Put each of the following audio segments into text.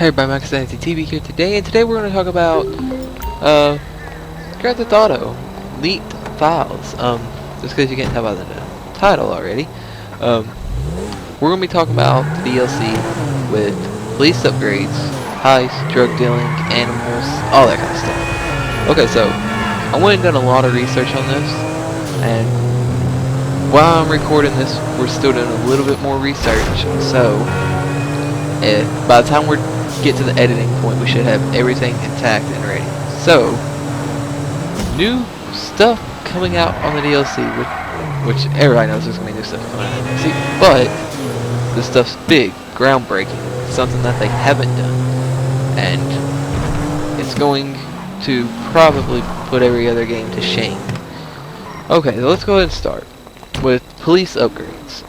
Hey everybody, Max TV here today, and today we're going to talk about Grand Theft Auto leaked files. Just because you can't tell by the title already, we're going to be talking about the DLC with police upgrades, heist, drug dealing, animals, all that kind of stuff. Okay, so I went and done a lot of research on this, and while I'm recording this, we're still doing a little bit more research. So by the time we get to the editing point, we should have everything intact and ready. So, new stuff coming out on the DLC, which everybody knows there's going to be new stuff coming out on the DLC, but this stuff's big, groundbreaking, something that they haven't done, and it's going to probably put every other game to shame. Okay, so let's go ahead and start with police upgrades.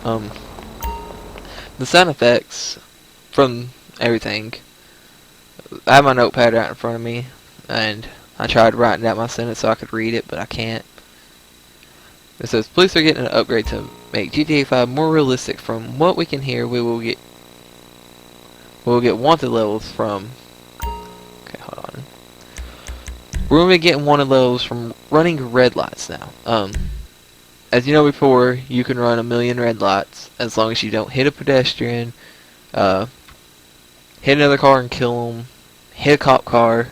The sound effects from everything. I have my notepad out in front of me, and I tried writing out my sentence so I could read it, but I can't. It says, police are getting an upgrade to make GTA 5 more realistic. From what we can hear, we will get wanted levels from... Okay, hold on. We're going to be getting wanted levels from running red lights now. As you know before, you can run 1,000,000 red lights as long as you don't hit a pedestrian, hit another car and kill them, hit a cop car,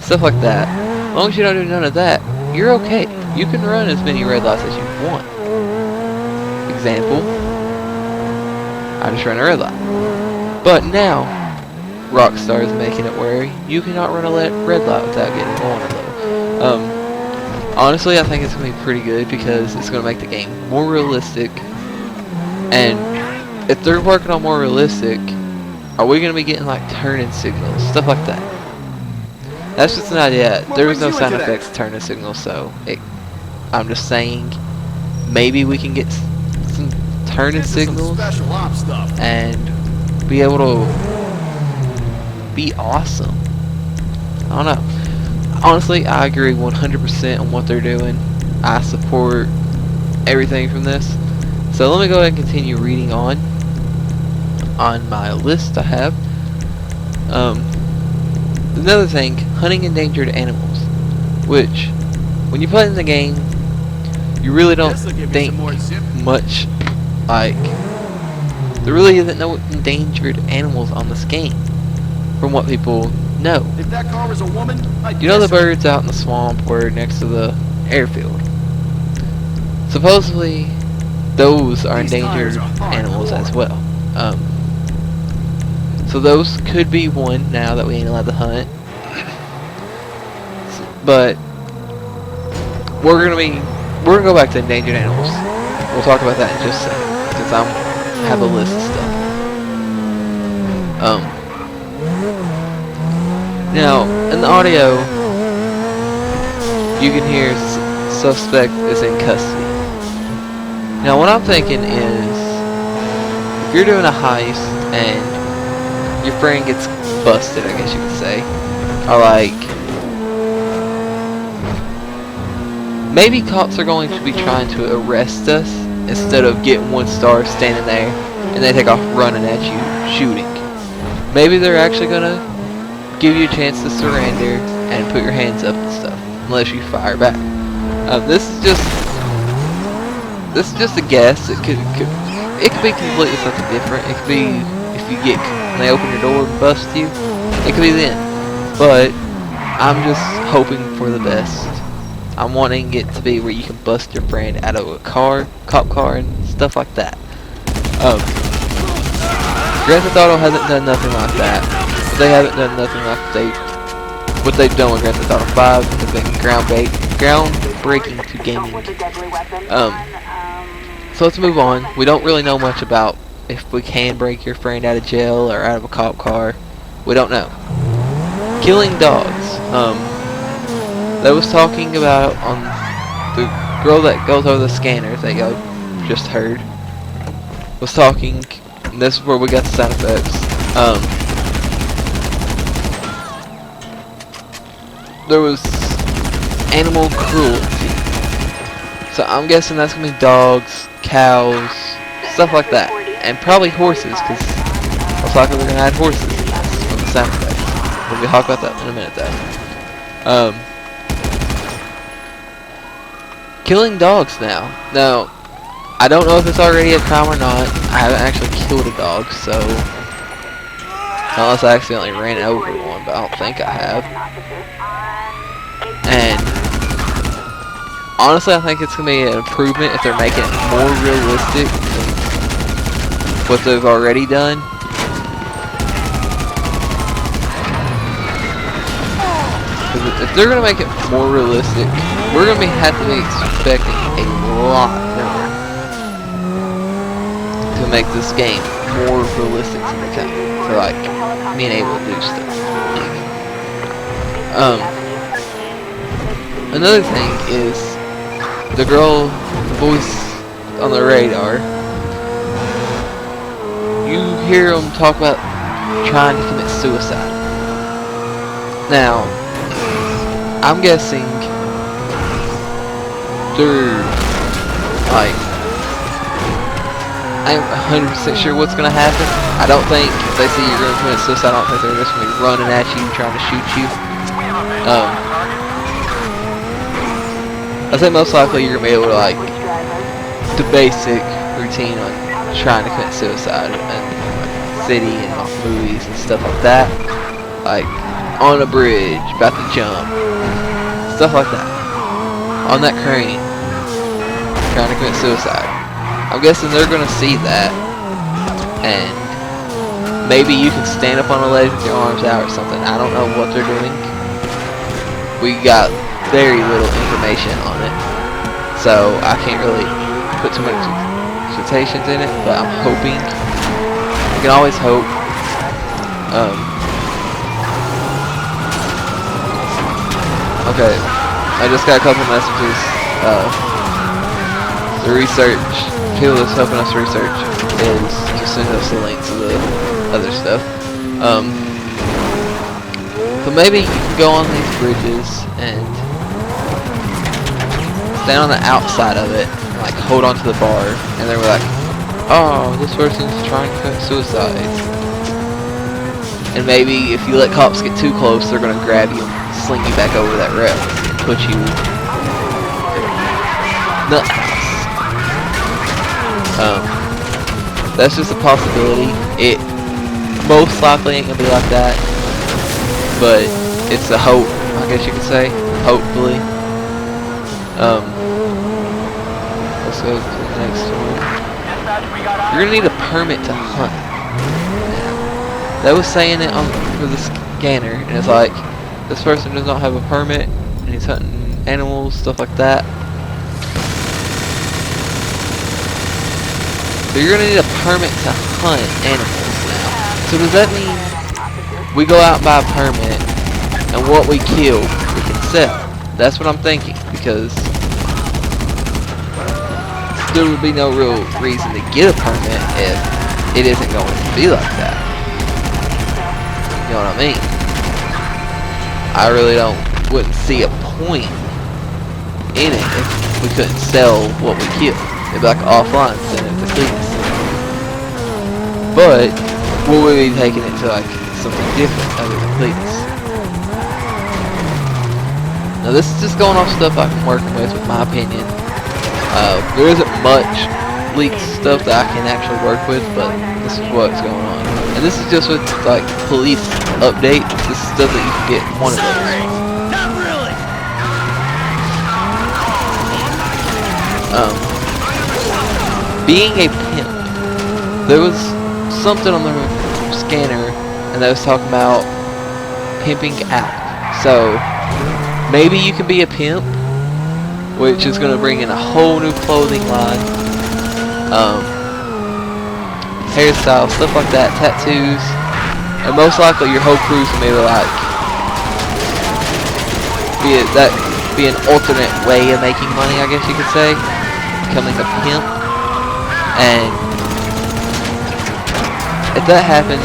stuff like that. As long as you don't do none of that, you're okay. You can run as many red lights as you want. Example, I just ran a red light. But now, Rockstar is making it where you cannot run a red light without getting a wanted level. Honestly, I think it's going to be pretty good because it's going to make the game more realistic. And if they're working on more realistic, are we going to be getting like turning signals, stuff like that? That's just an idea. There was no sound effects to turning signals, so I'm just saying maybe we can get some turning signals and be able to be awesome. I don't know. Honestly, I agree 100% on what they're doing. I support everything from this. So let me go ahead and continue reading on my list I have. Another thing, hunting endangered animals, which when you play in the game, you really don't think much like there really isn't no endangered animals on this game from what people know. If that car was a woman, you know the birds out in the swamp or next to the airfield? Supposedly those are endangered animals as well. So those could be one now that we ain't allowed to hunt. But we're gonna go back to endangered animals. We'll talk about that in just a second, since I have a list of stuff. Now in the audio, you can hear suspect is in custody. Now what I'm thinking is, if you're doing a heist and your friend gets busted, I guess you could say, or like, maybe cops are going to be trying to arrest us instead of getting one star standing there and they take off running at you, shooting. Maybe they're actually gonna give you a chance to surrender and put your hands up and stuff, unless you fire back. This is just a guess. It could be completely something different. It could be if you get and they open your door and bust you. It could be then. But I'm just hoping for the best. I'm wanting it to be where you can bust your friend out of a car, cop car, and stuff like that. Grand Theft Auto hasn't done nothing like that. They haven't done nothing like what they've done with Grand Theft Auto 5 has been groundbreaking to gaming. So let's move on. We don't really know much about if we can break your friend out of jail or out of a cop car. We don't know. Killing dogs. They was talking about on the girl that goes over the scanners that y'all just heard was talking, and this is where we got the sound effects. There was animal cruelty. So I'm guessing that's gonna be dogs, cows, stuff like that. And probably horses, because most likely we're gonna add horses. sound effects. We'll talk about that in a minute, though. Killing dogs now. Now, I don't know if it's already a crime or not. I haven't actually killed a dog, so unless I accidentally ran over one, but I don't think I have. And honestly, I think it's gonna be an improvement if they're making it more realistic than what they've already done. If they're gonna make it more realistic, we're gonna have to be expecting a lot more to make this game more realistic to become, for like being able to do stuff. Another thing is the voice on the radar. You hear them talk about trying to commit suicide. Now, I'm guessing they're like, I'm 100% sure what's gonna happen. I don't think if they see you're gonna commit suicide, I don't think they're just gonna be running at you trying to shoot you. I think most likely you're gonna be able to like the basic routine on trying to commit suicide in city and movies and stuff like that, like on a bridge, about to jump, stuff like that, on that crane, trying to commit suicide. I'm guessing they're gonna see that, and maybe you can stand up on a ledge with your arms out or something. I don't know what they're doing. We got very little information on it, so I can't really put too much expectations in it, but I'm hoping. You can always hope. Okay, I just got a couple messages. The research, people that's helping us research is just sending us the links to the other stuff. So maybe you can go on these bridges and stand on the outside of it and like hold on to the bar, and they were like, oh, this person's trying to commit suicide. And maybe if you let cops get too close, they're gonna grab you and sling you back over that rail and put you nut house. That's just a possibility. It most likely ain't gonna be like that, but it's a hope, I guess you could say. Hopefully. Let's go to the next one. You're gonna need a permit to hunt. That was saying it for the scanner, and it's like, this person does not have a permit, and he's hunting animals, stuff like that. So you're gonna need a permit to hunt animals now. So does that mean we go out and buy a permit, and what we kill, we can sell? That's what I'm thinking, because there would be no real reason to get a permit if it isn't going to be like that. You know what I mean? I really wouldn't see a point in it if we couldn't sell what we kill. It'd be like offline instead of the police. But will we be taking it to like something different other than police? Now this is just going off stuff I'm working with my opinion. There isn't much leaked stuff that I can actually work with, but this is what's going on. And this is just with like police updates. This is stuff that you can get in one of those. Not really. Being a pimp. There was something on the scanner, and they was talking about pimping out. So maybe you can be a pimp, which is going to bring in a whole new clothing line, hairstyle, stuff like that, tattoos, and most likely your whole crew's going to be like, be an alternate way of making money, I guess you could say, becoming a pimp. And if that happens,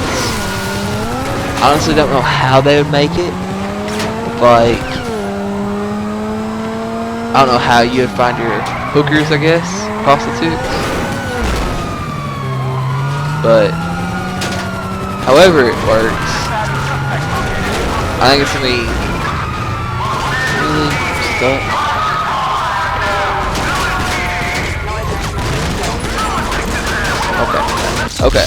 I honestly don't know how they would make it. Like, I don't know how you would find your hookers, I guess, prostitutes. But however it works, I think it's gonna be really stuck. Okay,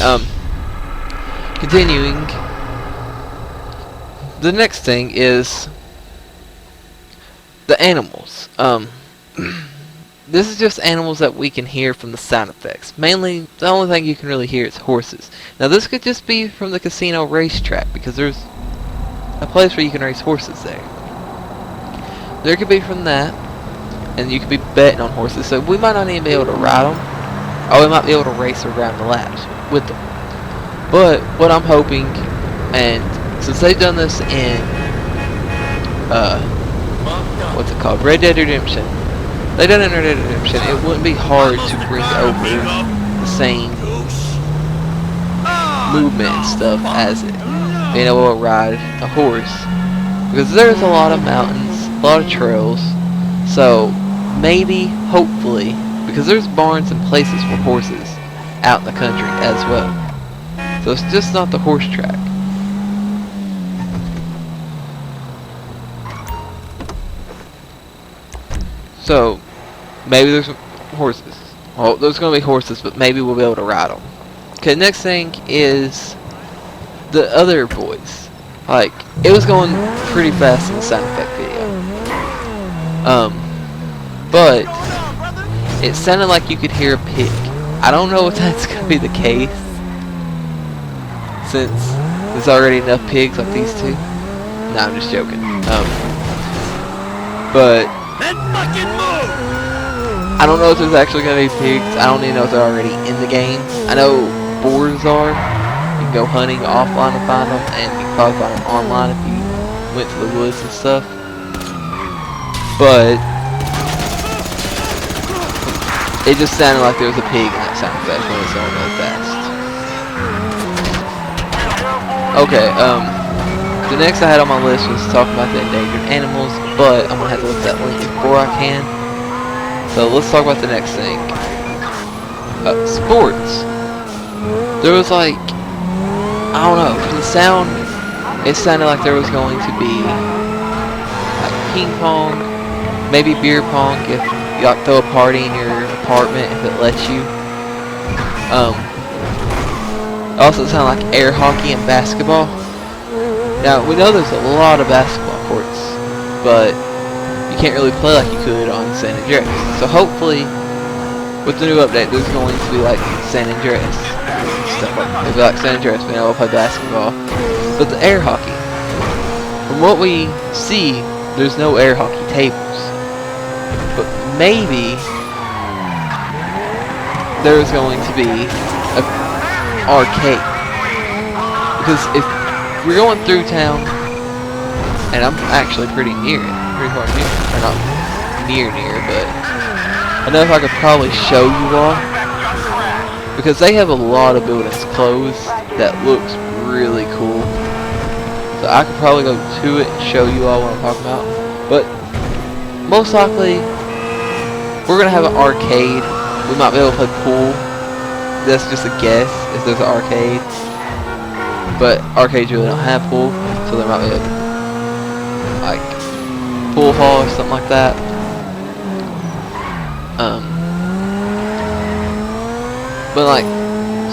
continuing. The next thing is the animals. This is just animals that we can hear from the sound effects. Mainly, the only thing you can really hear is horses. Now this could just be from the casino racetrack, because there's a place where you can race horses there. There could be from that, and you could be betting on horses, so we might not even be able to ride them. Or we might be able to race around the laps with them. But what I'm hoping, and since they've done this in what's it called? Red Dead Redemption. They've done it in Red Dead Redemption. It wouldn't be hard to bring over the same movement and stuff as it. Being able to ride a horse. Because there's a lot of mountains, a lot of trails. So maybe, hopefully, because there's barns and places for horses out in the country as well. So it's just not the horse track. So maybe there's horses. Well, there's going to be horses, but maybe we'll be able to ride them. Okay, next thing is the other boys. Like, it was going pretty fast in the sound effect video. But it sounded like you could hear a pig. I don't know if that's going to be the case, since there's already enough pigs like these two. Nah, I'm just joking. But I don't know if there's actually going to be pigs. I don't even know if they're already in the game. I know boars are. You can go hunting offline to find them, and you can probably find them online if you went to the woods and stuff. But it just sounded like there was a pig in that sound effect when it was going really fast. Okay, the next I had on my list was talking about the endangered animals, but I'm gonna have to look at that link before I can. So let's talk about the next thing. Sports. There was like, I don't know, from the sound, it sounded like there was going to be like ping pong, maybe beer pong if you like throw a party in your apartment if it lets you. Also it sounded like air hockey and basketball. Now we know there's a lot of basketball courts, but you can't really play like you could on San Andreas. So hopefully, with the new update, there's going to be like San Andreas stuff like that. It'll be like San Andreas, being able to play basketball. But the air hockey, from what we see, there's no air hockey tables. But maybe there's going to be an arcade. Because if we're going through town, and I'm actually pretty near it, pretty far near it, or not near, but I know if I could probably show you all, because they have a lot of buildings closed that looks really cool. So I could probably go to it and show you all what I'm talking about. But most likely, we're gonna have an arcade. We might be able to play pool. That's just a guess if there's an arcade. But arcades really don't have pool, so there might be a like pool hall or something like that. But like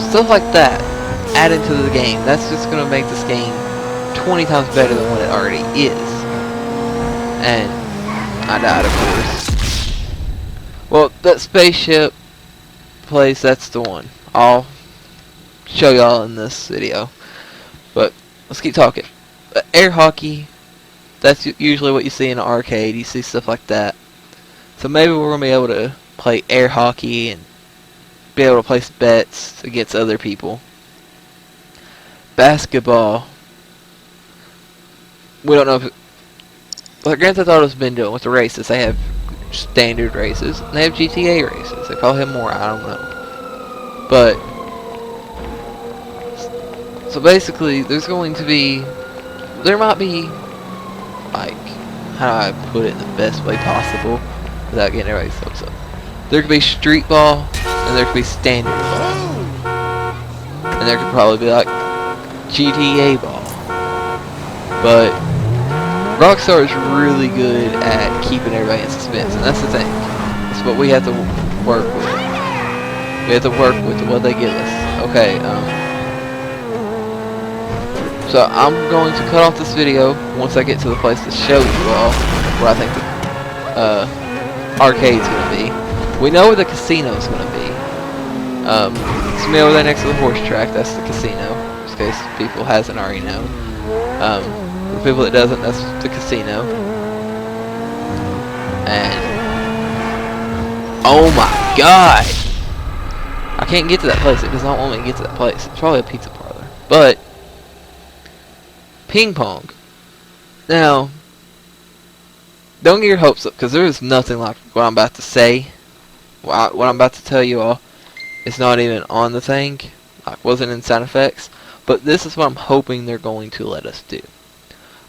stuff like that added to the game, that's just gonna make this game 20 times better than what it already is. And I died, of course. Well, that spaceship place, that's the one. I'll show y'all in this video. But let's keep talking. Air hockey, that's usually what you see in an arcade. You see stuff like that. So maybe we're going to be able to play air hockey and be able to place bets against other people. Basketball. We don't know if like Grand Theft Auto's been doing with the races. They have standard races, and they have GTA races. They probably have more, I don't know. But so basically, there's going to be, there might be, like, how do I put it in the best way possible without getting everybody's hopes up? There could be street ball, and there could be standard ball. And there could probably be, like, GTA ball. But Rockstar is really good at keeping everybody in suspense, and that's the thing. That's what we have to work with. We have to work with what they give us. Okay, so I'm going to cut off this video once I get to the place to show you all where I think the arcade's going to be. We know where the casino's going to be. It's over there next to the horse track. That's the casino, just in case people hasn't already known. For the people that doesn't, that's the casino. And oh my god! I can't get to that place. It does not want me to get to that place. It's probably a pizza parlor. But ping pong. Now, don't get your hopes up, because there is nothing like what I'm about to say. What I'm about to tell you all. It's not even on the thing. Like, wasn't in sound effects. But this is what I'm hoping they're going to let us do.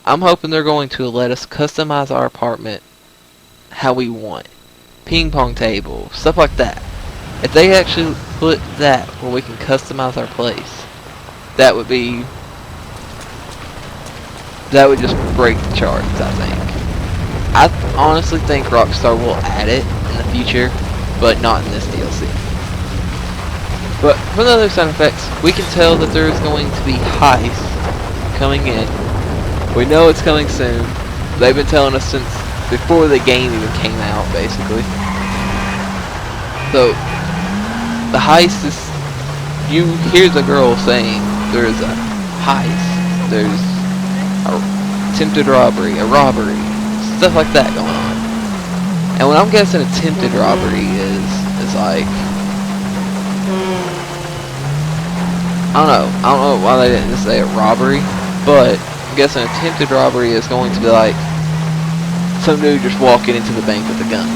I'm hoping they're going to let us customize our apartment how we want. Ping pong table, stuff like that. If they actually put that where we can customize our place, that would just break the charts, I think. I honestly think Rockstar will add it in the future, but not in this DLC. But from the other sound effects, we can tell that there is going to be Heist coming in. We know it's coming soon. They've been telling us since before the game even came out, basically. So, the Heist is... You hear the girl saying there is a heist. There's a attempted robbery, a robbery, stuff like that going on. And what I'm guessing attempted robbery is like... I don't know why they didn't just say a robbery, but I'm guessing attempted robbery is going to be like some dude just walking into the bank with a gun,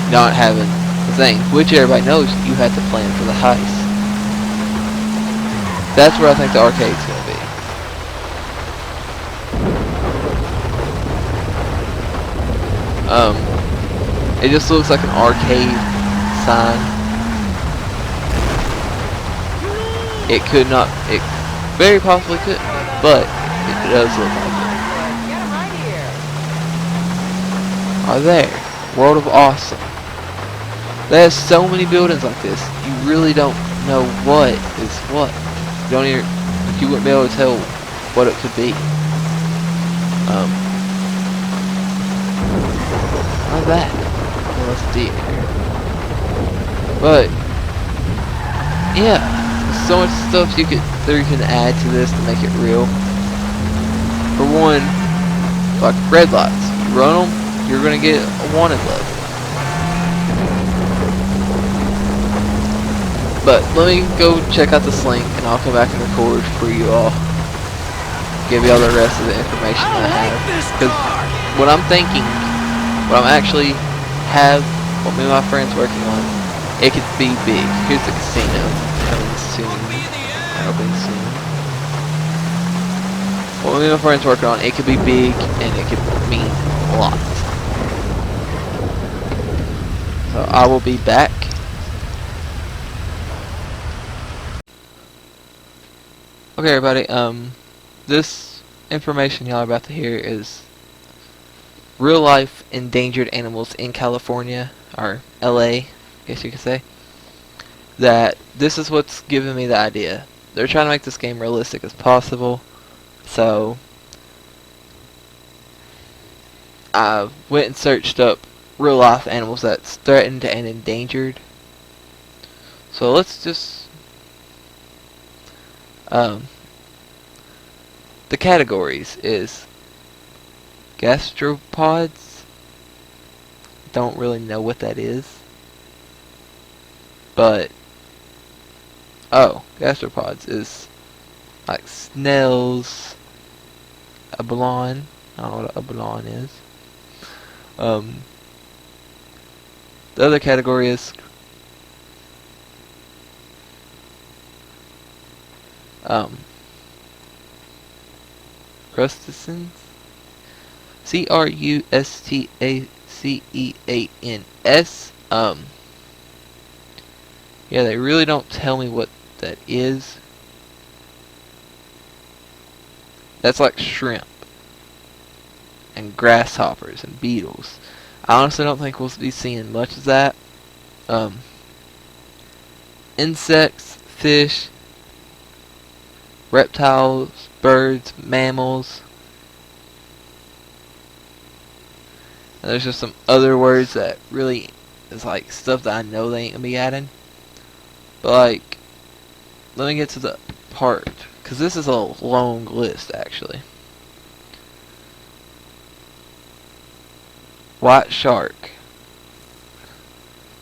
not having the thing, which everybody knows you had to plan for the heist. That's where I think the arcade's going to be. It just looks like an arcade sign. It could not, it very possibly could, but it does look like it. Are there? World of Awesome. There's so many buildings like this, you really don't know what is what. You don't even, you wouldn't be able to tell what it could be. Like that. Well, that's deep here. But, yeah. So much stuff you can add to this to make it real. For one, like red lights. You run them, you're gonna get a wanted level. But let me go check out this link, and I'll come back and record for you all. Give you all the rest of the information that I have. Because what I'm thinking, what I'm actually what me and my friends working on, it could be big. Here's the casino. Coming soon. Opening soon. What me and my friends working on, it could be big and it could mean a lot. So I will be back. Okay, everybody. This information y'all are about to hear is real life endangered animals in California, or LA, I guess you could say. That this is what's giving me the idea. They're trying to make this game realistic as possible. So I went and searched up real life animals that's threatened and endangered. So let's just the categories is gastropods. Don't really know what that is. But gastropods is like snails, abalone. I don't know what an abalone is. The other category is crustaceans. Crustaceans. Yeah, they really don't tell me what that is. That's like shrimp. and grasshoppers and beetles. I honestly don't think we'll be seeing much of that. Insects, fish, reptiles, birds, mammals. And there's just some other words that really is like stuff that I know they ain't gonna be adding. But like, let me get to the part, because this is a long list actually. White shark.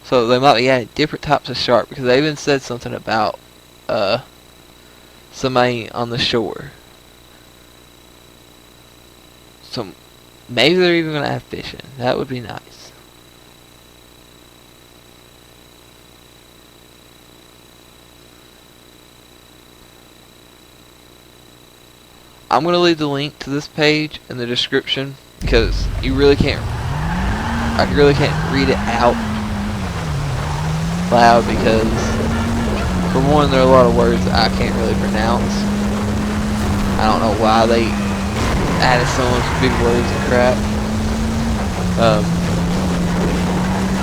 So they might be adding different types of shark, because they even said something about somebody on the shore. So maybe they're even gonna have fishing. That would be nice. I'm gonna leave the link to this page in the description, because you really can't. I really can't read it out loud, because for one, there are a lot of words that I can't really pronounce. I don't know why they added so much big words and crap.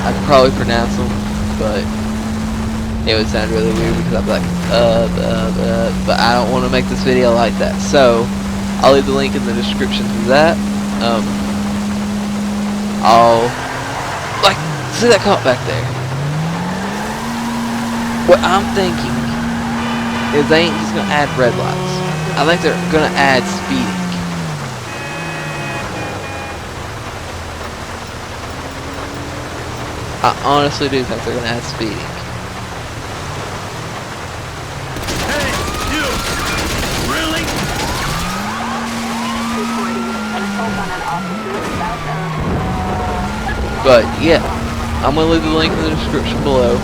I could probably pronounce them, but it would sound really weird, because I'd be like, but I don't want to make this video like that. So I'll leave the link in the description to that. I'll, like, see that cop back there? What I'm thinking is they ain't just gonna add red lights. I think they're gonna add speeding. I honestly do think they're gonna add speeding. Hey, you! Really? But yeah, I'm gonna leave the link in the description below,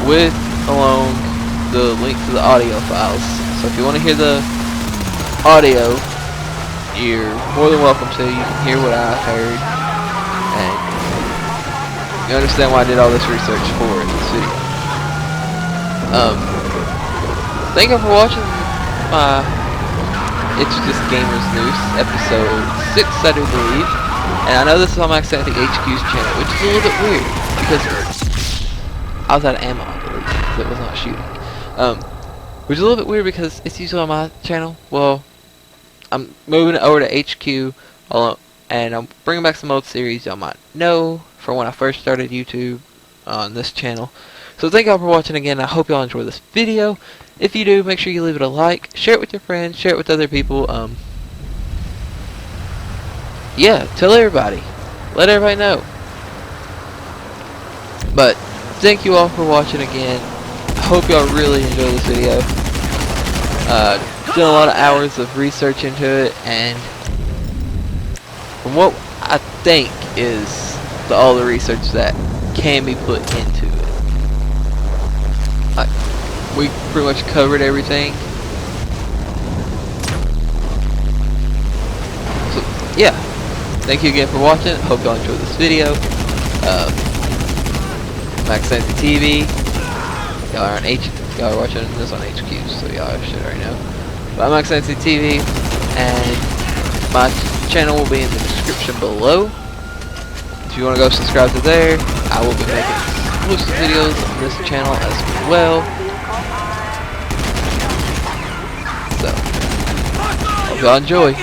with along the link to the audio files. So if you want to hear the audio, you're more than welcome to. You can hear what I heard, and you understand why I did all this research for this video. Thank you for watching my It's Just Gamers News episode 6, I do believe. And I know this is on my Accentic HQ's channel, which is a little bit weird, because I was out of ammo, I believe, because it was not shooting. Which is a little bit weird, because it's usually on my channel. Well, I'm moving it over to HQ, and I'm bringing back some old series y'all might know from when I first started YouTube on this channel. So thank y'all for watching again. I hope y'all enjoy this video. If you do, make sure you leave it a like, share it with your friends, share it with other people. Yeah, tell everybody. Let everybody know. But thank you all for watching again. I hope y'all really enjoy this video. Done a lot of hours of research into it, and from what I think is all the research that can be put into it, we pretty much covered everything. So yeah, thank you again for watching. Hope y'all enjoyed this video. Max Fancy TV. Y'all are watching this on HQ, so y'all should already know. But I'm Max Fancy TV, and my channel will be in the description below. If you want to go subscribe to there, I will be making exclusive videos on this channel as well. So, hope y'all enjoy.